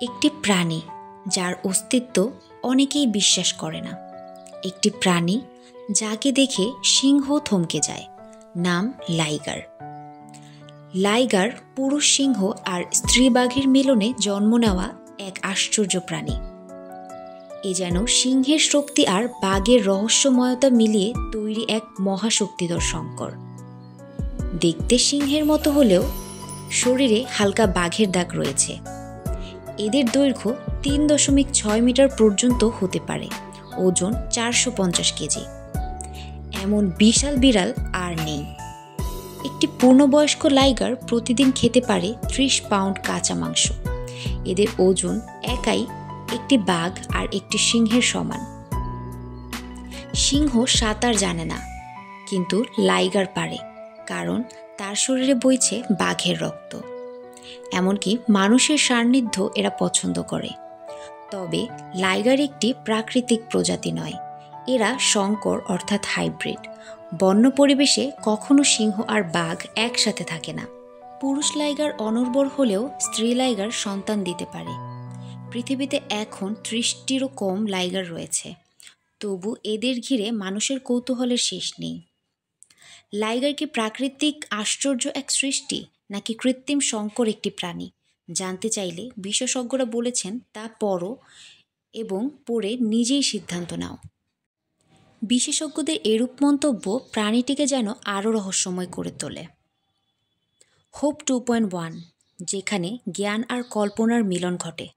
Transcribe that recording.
একটি প্রাণী যার অস্তিত্ব অনেকেই বিশ্বাস করে না। একটি প্রাণী যাকে দেখে সিংহ থমকে যায়, নাম লাইগার। লাইগার পুরুষ সিংহ আর স্ত্রী বাঘের মিলনে জন্ম নেওয়া এক আশ্চর্য প্রাণী। এ যেন সিংহের শক্তি আর বাঘের রহস্যময়তা মিলিয়ে তৈরি এক মহাশক্তিধর সংকর। দেখতে সিংহের মতো হলেও শরীরে হালকা বাঘের দাগ রয়েছে। এদের দৈর্ঘ্য 3.6 মিটার পর্যন্ত হতে পারে, ওজন 450 কেজি। এমন বিশাল বিড়াল আর নেই। একটি পূর্ণবয়স্ক লাইগার প্রতিদিন খেতে পারে 30 পাউন্ড কাঁচা মাংস। এদের ওজন একাই একটি বাঘ আর একটি সিংহের সমান। সিংহ সাঁতার জানে না, কিন্তু লাইগার পারে, কারণ তার শরীরে বইছে বাঘের রক্ত। এমনকি মানুষের সান্নিধ্য এরা পছন্দ করে। তবে লাইগার একটি প্রাকৃতিক প্রজাতি নয়, এরা সংকর অর্থাৎ হাইব্রিড। বন্য পরিবেশে কখনো সিংহ আর বাঘ একসাথে থাকে না। পুরুষ লাইগার অনর্বর হলেও স্ত্রী লাইগার সন্তান দিতে পারে। পৃথিবীতে এখন 30টিরও কম লাইগার রয়েছে, তবু এদের ঘিরে মানুষের কৌতূহলের শেষ নেই। লাইগার কি প্রাকৃতিক আশ্চর্য এক সৃষ্টি, নাকি কৃত্রিম সংকর একটি প্রাণী? জানতে চাইলে বিশেষজ্ঞরা বলেছেন তা পড়ো এবং পড়ে নিজেই সিদ্ধান্ত নাও। বিশেষজ্ঞদের এরূপ মন্তব্য প্রাণীটিকে যেন আরও রহস্যময় করে তোলে। হোপ 2.1, যেখানে জ্ঞান আর কল্পনার মিলন ঘটে।